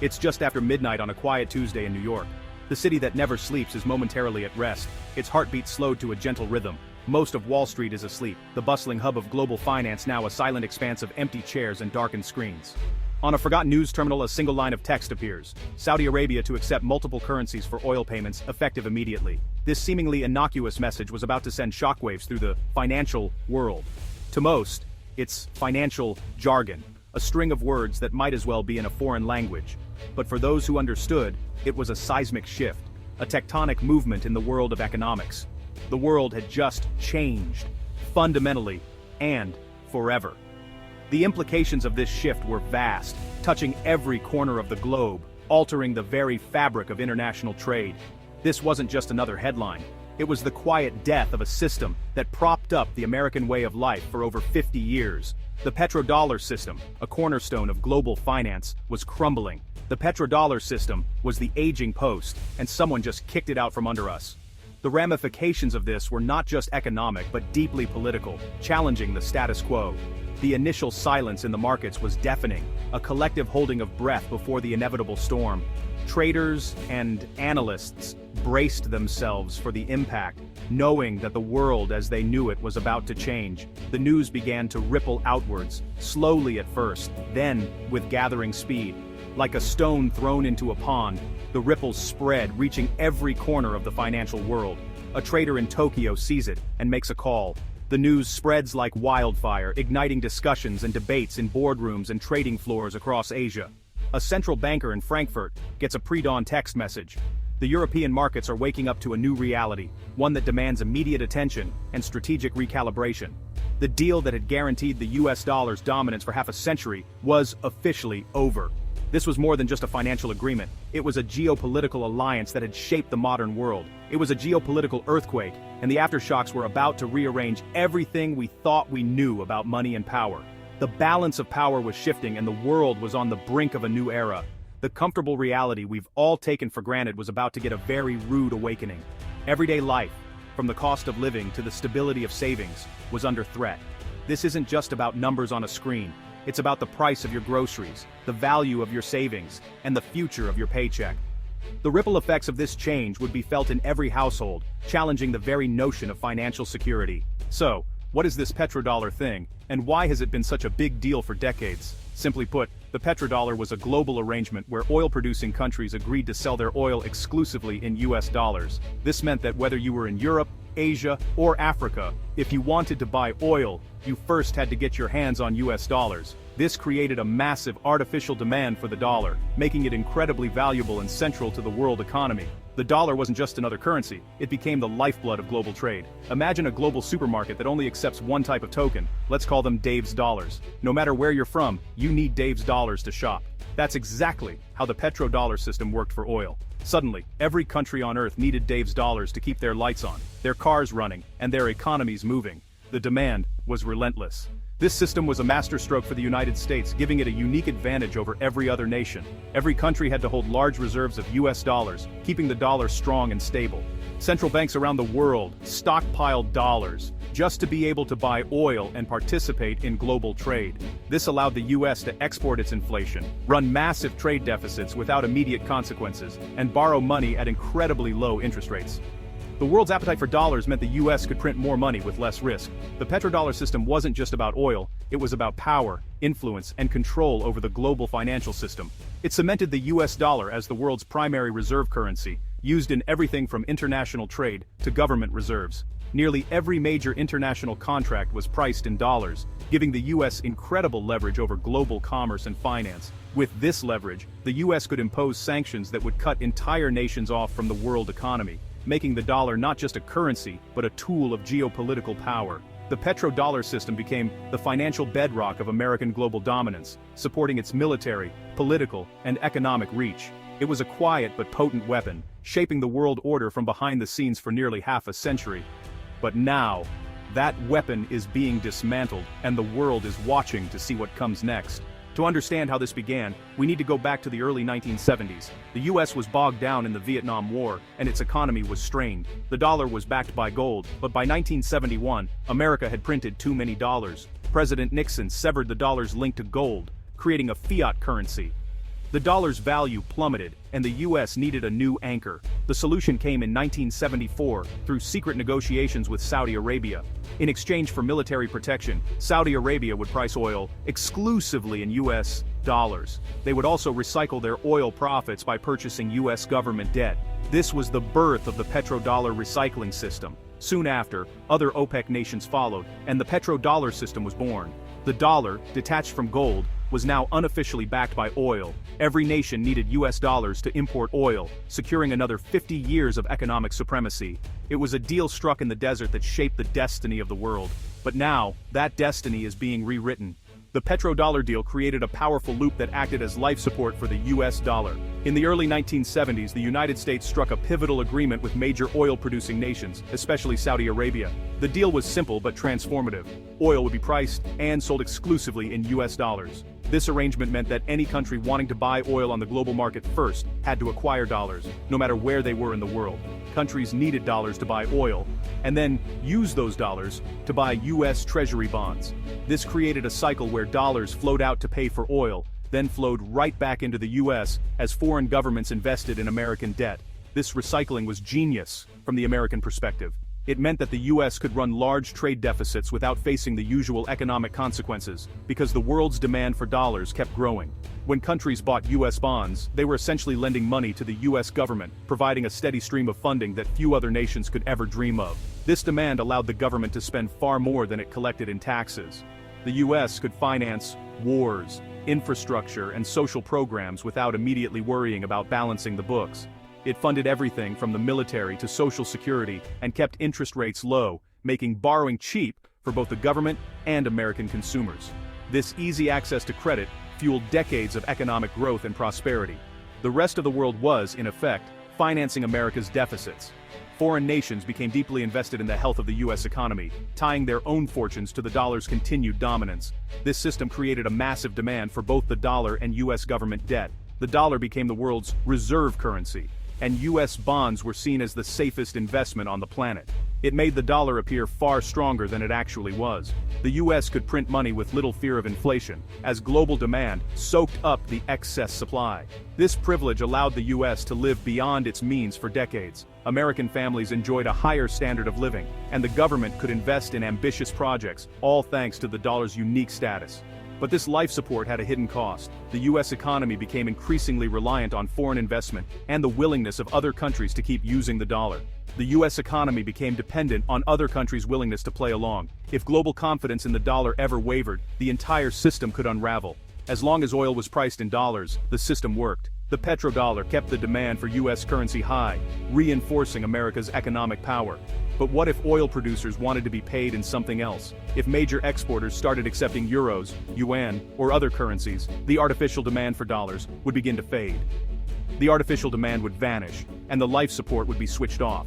It's just after midnight on a quiet Tuesday in New York. The city that never sleeps is momentarily at rest, its heartbeat slowed to a gentle rhythm. Most of Wall Street is asleep, the bustling hub of global finance now a silent expanse of empty chairs and darkened screens. On a forgotten news terminal, a single line of text appears. Saudi Arabia to accept multiple currencies for oil payments, effective immediately. This seemingly innocuous message was about to send shockwaves through the financial world. To most, it's financial jargon, a string of words that might as well be in a foreign language. But for those who understood, it was a seismic shift, a tectonic movement in the world of economics. The world had just changed, fundamentally, and forever. The implications of this shift were vast, touching every corner of the globe, altering the very fabric of international trade. This wasn't just another headline. It was the quiet death of a system that propped up the American way of life for over 50 years. The petrodollar system, a cornerstone of global finance, was crumbling. The petrodollar system was the aging post, and someone just kicked it out from under us. The ramifications of this were not just economic but deeply political, challenging the status quo. The initial silence in the markets was deafening, a collective holding of breath before the inevitable storm. Traders and analysts braced themselves for the impact, knowing that the world as they knew it was about to change. The news began to ripple outwards, slowly at first, then with gathering speed. Like a stone thrown into a pond, the ripples spread, reaching every corner of the financial world. A trader in Tokyo sees it and makes a call. The news spreads like wildfire, igniting discussions and debates in boardrooms and trading floors across Asia. A central banker in Frankfurt gets a pre-dawn text message. The European markets are waking up to a new reality, one that demands immediate attention and strategic recalibration. The deal that had guaranteed the US dollar's dominance for half a century was officially over. This was more than just a financial agreement. It was a geopolitical alliance that had shaped the modern world. It was a geopolitical earthquake, and the aftershocks were about to rearrange everything we thought we knew about money and power. The balance of power was shifting and the world was on the brink of a new era. The comfortable reality we've all taken for granted was about to get a very rude awakening. Everyday life, from the cost of living to the stability of savings, was under threat. This isn't just about numbers on a screen. It's about the price of your groceries, the value of your savings, and the future of your paycheck. The ripple effects of this change would be felt in every household, challenging the very notion of financial security. So, what is this petrodollar thing, and why has it been such a big deal for decades? Simply put, the petrodollar was a global arrangement where oil-producing countries agreed to sell their oil exclusively in US dollars. This meant that whether you were in Europe, Asia, or Africa, if you wanted to buy oil, you first had to get your hands on US dollars. This created a massive artificial demand for the dollar, making it incredibly valuable and central to the world economy. The dollar wasn't just another currency, it became the lifeblood of global trade. Imagine a global supermarket that only accepts one type of token. Let's call them Dave's dollars. No matter where you're from, you need Dave's dollars to shop. That's exactly how the petrodollar system worked for oil. Suddenly, every country on Earth needed Dave's dollars to keep their lights on, their cars running, and their economies moving. The demand was relentless. This system was a masterstroke for the United States, giving it a unique advantage over every other nation. Every country had to hold large reserves of US dollars, keeping the dollar strong and stable. Central banks around the world stockpiled dollars just to be able to buy oil and participate in global trade. This allowed the US to export its inflation, run massive trade deficits without immediate consequences, and borrow money at incredibly low interest rates. The world's appetite for dollars meant the US could print more money with less risk. The petrodollar system wasn't just about oil, it was about power, influence, and control over the global financial system. It cemented the US dollar as the world's primary reserve currency, used in everything from international trade to government reserves. Nearly every major international contract was priced in dollars, giving the US incredible leverage over global commerce and finance. With this leverage, the US could impose sanctions that would cut entire nations off from the world economy, making the dollar not just a currency, but a tool of geopolitical power. The petrodollar system became the financial bedrock of American global dominance, supporting its military, political, and economic reach. It was a quiet but potent weapon, shaping the world order from behind the scenes for nearly half a century. But now, that weapon is being dismantled, and the world is watching to see what comes next. To understand how this began, we need to go back to the early 1970s. The US was bogged down in the Vietnam War, and its economy was strained. The dollar was backed by gold, but by 1971, America had printed too many dollars. President Nixon severed the dollar's link to gold, creating a fiat currency. The dollar's value plummeted, and the US needed a new anchor. The solution came in 1974 through secret negotiations with Saudi Arabia. In exchange for military protection, Saudi Arabia would price oil exclusively in US dollars. They would also recycle their oil profits by purchasing US government debt. This was the birth of the petrodollar recycling system. Soon after, other OPEC nations followed, and the petrodollar system was born. The dollar, detached from gold, was now unofficially backed by oil. Every nation needed US dollars to import oil, securing another 50 years of economic supremacy. It was a deal struck in the desert that shaped the destiny of the world. But now, that destiny is being rewritten. The petrodollar deal created a powerful loop that acted as life support for the US dollar. In the early 1970s, the United States struck a pivotal agreement with major oil-producing nations, especially Saudi Arabia. The deal was simple but transformative. Oil would be priced and sold exclusively in US dollars. This arrangement meant that any country wanting to buy oil on the global market first had to acquire dollars, no matter where they were in the world. Countries needed dollars to buy oil, and then use those dollars to buy US Treasury bonds. This created a cycle where dollars flowed out to pay for oil, then flowed right back into the US as foreign governments invested in American debt. This recycling was genius from the American perspective. It meant that the US could run large trade deficits without facing the usual economic consequences, because the world's demand for dollars kept growing. When countries bought US bonds, they were essentially lending money to the US government, providing a steady stream of funding that few other nations could ever dream of. This demand allowed the government to spend far more than it collected in taxes. The US could finance wars, infrastructure, and social programs without immediately worrying about balancing the books. It funded everything from the military to social security and kept interest rates low, making borrowing cheap for both the government and American consumers. This easy access to credit fueled decades of economic growth and prosperity. The rest of the world was, in effect, financing America's deficits. Foreign nations became deeply invested in the health of the US economy, tying their own fortunes to the dollar's continued dominance. This system created a massive demand for both the dollar and US government debt. The dollar became the world's reserve currency, and US bonds were seen as the safest investment on the planet. It made the dollar appear far stronger than it actually was. The US could print money with little fear of inflation, as global demand soaked up the excess supply. This privilege allowed the US to live beyond its means for decades. American families enjoyed a higher standard of living, and the government could invest in ambitious projects, all thanks to the dollar's unique status. But this life support had a hidden cost. The US economy became increasingly reliant on foreign investment and the willingness of other countries to keep using the dollar. The US economy became dependent on other countries' willingness to play along. If global confidence in the dollar ever wavered, the entire system could unravel. As long as oil was priced in dollars, the system worked. The petrodollar kept the demand for US currency high, reinforcing America's economic power. But what if oil producers wanted to be paid in something else? If major exporters started accepting euros, yuan, or other currencies, the artificial demand for dollars would begin to fade. The artificial demand would vanish, and the life support would be switched off.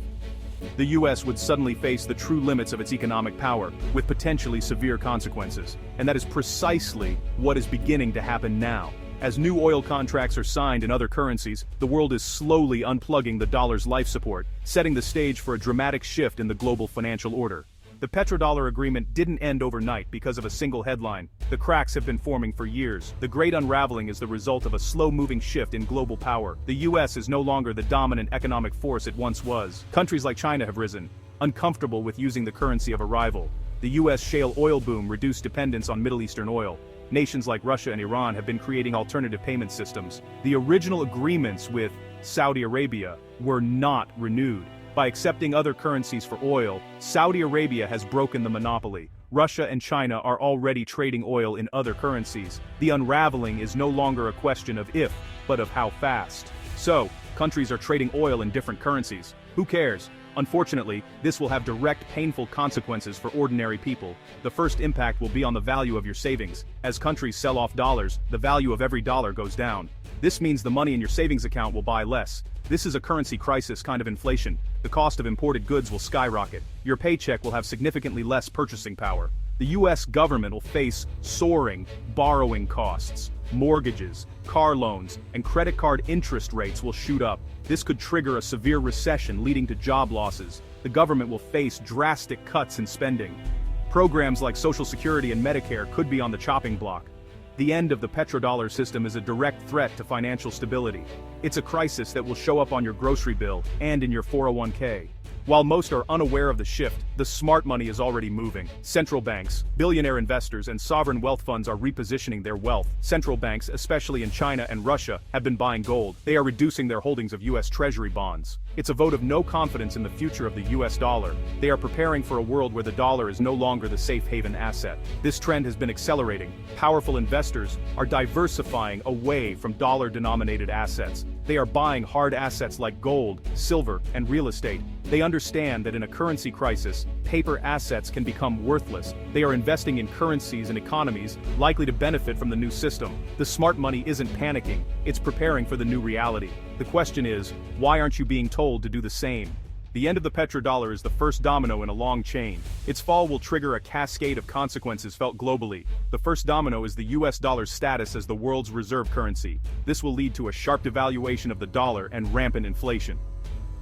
The US would suddenly face the true limits of its economic power, with potentially severe consequences. And that is precisely what is beginning to happen now. As new oil contracts are signed in other currencies, the world is slowly unplugging the dollar's life support, setting the stage for a dramatic shift in the global financial order. The petrodollar agreement didn't end overnight because of a single headline. The cracks have been forming for years. The great unraveling is the result of a slow-moving shift in global power. The US is no longer the dominant economic force it once was. Countries like China have risen, uncomfortable with using the currency of a rival. The US shale oil boom reduced dependence on Middle Eastern oil. Nations like Russia and Iran have been creating alternative payment systems. The original agreements with Saudi Arabia were not renewed. By accepting other currencies for oil, Saudi Arabia has broken the monopoly. Russia and China are already trading oil in other currencies. The unraveling is no longer a question of if, but of how fast. So, countries are trading oil in different currencies. Who cares? Unfortunately, this will have direct, painful consequences for ordinary people. The first impact will be on the value of your savings. As countries sell off dollars, the value of every dollar goes down. This means the money in your savings account will buy less. This is a currency crisis kind of inflation. The cost of imported goods will skyrocket. Your paycheck will have significantly less purchasing power. The US government will face soaring borrowing costs. Mortgages, car loans, and credit card interest rates will shoot up. This could trigger a severe recession leading to job losses. The government will face drastic cuts in spending. Programs like Social Security and Medicare could be on the chopping block. The end of the petrodollar system is a direct threat to financial stability. It's a crisis that will show up on your grocery bill and in your 401k. While most are unaware of the shift, the smart money is already moving. Central banks, billionaire investors, and sovereign wealth funds are repositioning their wealth. Central banks, especially in China and Russia, have been buying gold. They are reducing their holdings of U.S. Treasury bonds. It's a vote of no confidence in the future of the U.S. dollar. They are preparing for a world where the dollar is no longer the safe haven asset. This trend has been accelerating. Powerful investors are diversifying away from dollar-denominated assets. They are buying hard assets like gold, silver, and real estate. They understand that in a currency crisis, paper assets can become worthless. They are investing in currencies and economies likely to benefit from the new system. The smart money isn't panicking, it's preparing for the new reality. The question is, why aren't you being told to do the same? The end of the petrodollar is the first domino in a long chain. Its fall will trigger a cascade of consequences felt globally. The first domino is the US dollar's status as the world's reserve currency. This will lead to a sharp devaluation of the dollar and rampant inflation.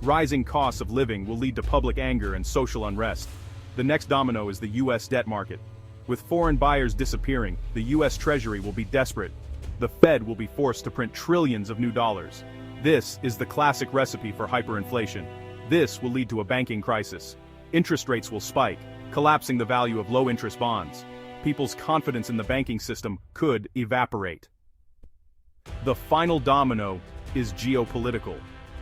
Rising costs of living will lead to public anger and social unrest. The next domino is the US debt market. With foreign buyers disappearing, the US Treasury will be desperate. The Fed will be forced to print trillions of new dollars. This is the classic recipe for hyperinflation. This will lead to a banking crisis. Interest rates will spike, collapsing the value of low-interest bonds. People's confidence in the banking system could evaporate. The final domino is geopolitical.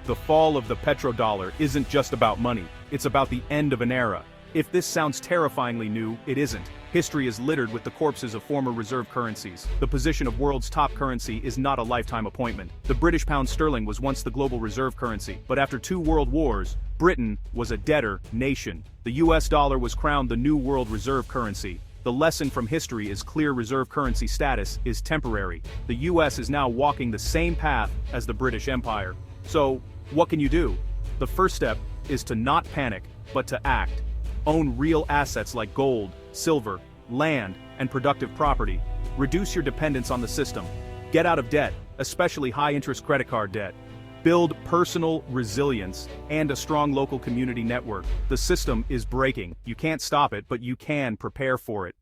The fall of the petrodollar isn't just about money, it's about the end of an era. If this sounds terrifyingly new, it isn't. History is littered with the corpses of former reserve currencies. The position of world's top currency is not a lifetime appointment. The British pound sterling was once the global reserve currency, but after 2 world wars, Britain was a debtor nation. The US dollar was crowned the new world reserve currency. The lesson from history is clear: reserve currency status is temporary. The US is now walking the same path as the British Empire. So, what can you do? The first step is to not panic, but to act. Own real assets like gold, silver, land, and productive property. Reduce your dependence on the system. Get out of debt, especially high-interest credit card debt. Build personal resilience and a strong local community network. The system is breaking. You can't stop it, but you can prepare for it.